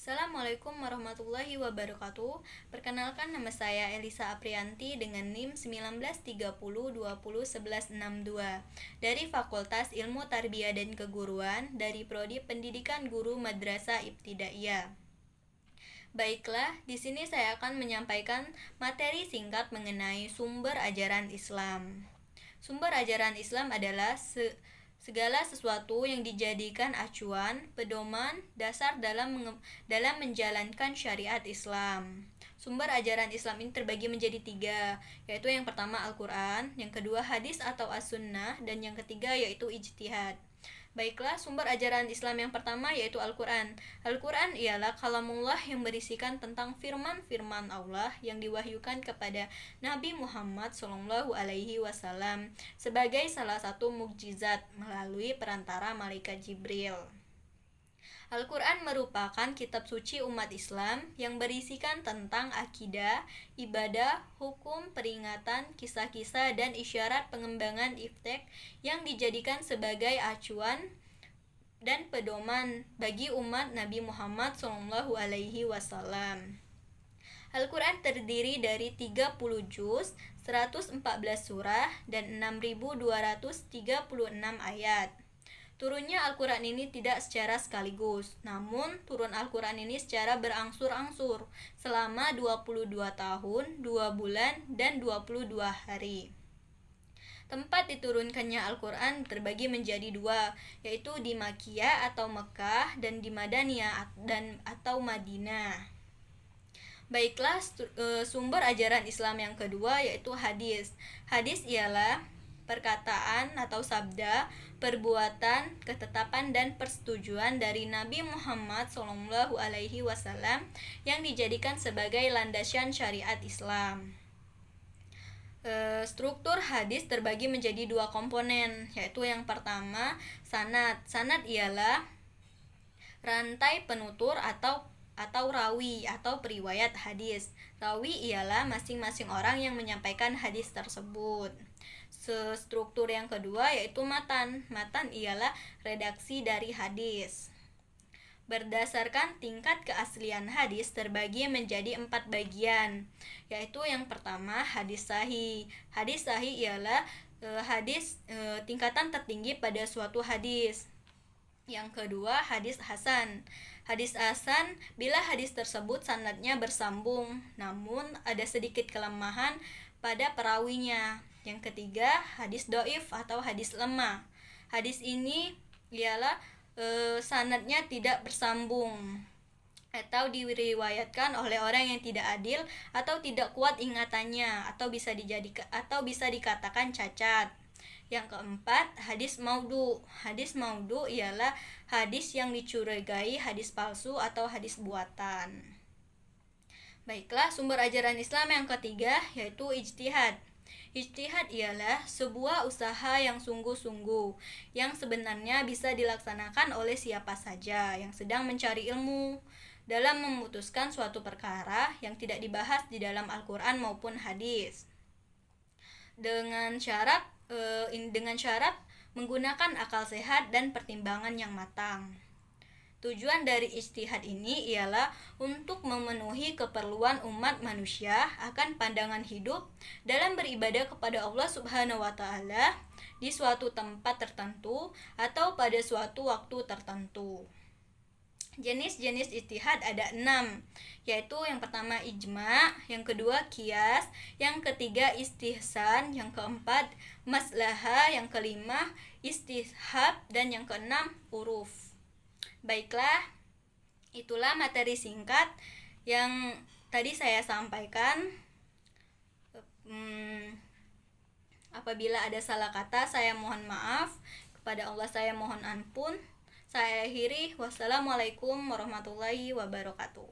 Assalamualaikum warahmatullahi wabarakatuh. Perkenalkan, nama saya Elisa Aprianti dengan NIM 1930201162 dari Fakultas Ilmu Tarbiyah dan Keguruan dari Prodi Pendidikan Guru Madrasah Ibtidaiyah. Baiklah, di sini saya akan menyampaikan materi singkat mengenai sumber ajaran Islam. Sumber ajaran Islam adalah segala sesuatu yang dijadikan acuan, pedoman, dasar dalam menjalankan syariat Islam. Sumber ajaran Islam ini terbagi menjadi 3, yaitu yang pertama Al-Quran, yang kedua hadis atau as-sunnah, dan yang ketiga yaitu ijtihad. Baiklah, sumber ajaran Islam yang pertama yaitu Al-Quran. Al-Quran ialah kalamullah yang berisikan tentang firman-firman Allah yang diwahyukan kepada Nabi Muhammad SAW sebagai salah satu mukjizat melalui perantara malaikat Jibril. Al-Quran merupakan kitab suci umat Islam yang berisikan tentang akidah, ibadah, hukum, peringatan, kisah-kisah, dan isyarat pengembangan iftek yang dijadikan sebagai acuan dan pedoman bagi umat Nabi Muhammad SAW. Al-Quran terdiri dari 30 juz, 114 surah, dan 6.236 ayat. Turunnya Al-Quran ini tidak secara sekaligus, namun turun Al-Quran ini secara berangsur-angsur selama 22 tahun, 2 bulan, dan 22 hari. Tempat diturunkannya Al-Quran terbagi menjadi 2, yaitu di Makkiyah atau Mekah dan di Madaniyah atau Madinah. Baiklah, sumber ajaran Islam yang kedua yaitu hadis. Hadis ialah perkataan atau sabda, perbuatan, ketetapan, dan persetujuan dari Nabi Muhammad SAW yang dijadikan sebagai landasan syariat Islam. Struktur hadis terbagi menjadi 2 komponen, yaitu yang pertama sanad. Sanad ialah rantai penutur atau rawi atau periwayat hadis. Rawi ialah masing-masing orang yang menyampaikan hadis tersebut. Struktur yang kedua yaitu matan. Matan ialah redaksi dari hadis. Berdasarkan tingkat keaslian hadis terbagi menjadi 4 bagian, yaitu yang pertama hadis sahih. Hadis sahih ialah hadis tingkatan tertinggi pada suatu hadis. Yang kedua hadis hasan. Hadis hasan bila hadis tersebut sanadnya bersambung, namun ada sedikit kelemahan pada perawinya. Yang ketiga hadis dhaif atau hadis lemah. Hadis ini ialah sanadnya tidak bersambung atau diriwayatkan oleh orang yang tidak adil atau tidak kuat ingatannya atau bisa dikatakan cacat. Yang keempat, hadis maudhu. Hadis maudhu ialah hadis yang dicurigai hadis palsu atau hadis buatan. Baiklah, sumber ajaran Islam yang ketiga yaitu ijtihad. Ijtihad ialah sebuah usaha yang sungguh-sungguh yang sebenarnya bisa dilaksanakan oleh siapa saja yang sedang mencari ilmu dalam memutuskan suatu perkara yang tidak dibahas di dalam Al-Quran maupun hadis. Dengan syarat menggunakan akal sehat dan pertimbangan yang matang. Tujuan dari ijtihad ini ialah untuk memenuhi keperluan umat manusia akan pandangan hidup dalam beribadah kepada Allah Subhanahu wa taala di suatu tempat tertentu atau pada suatu waktu tertentu. Jenis-jenis ijtihad ada 6, yaitu yang pertama ijma, yang kedua qiyas, yang ketiga istihsan, yang keempat maslahah, yang kelima istihab, dan yang keenam uruf. Baiklah, itulah materi singkat yang tadi saya sampaikan. Apabila ada salah kata, saya mohon maaf. Kepada Allah saya mohon ampun. Saya akhiri. Wassalamualaikum warahmatullahi wabarakatuh.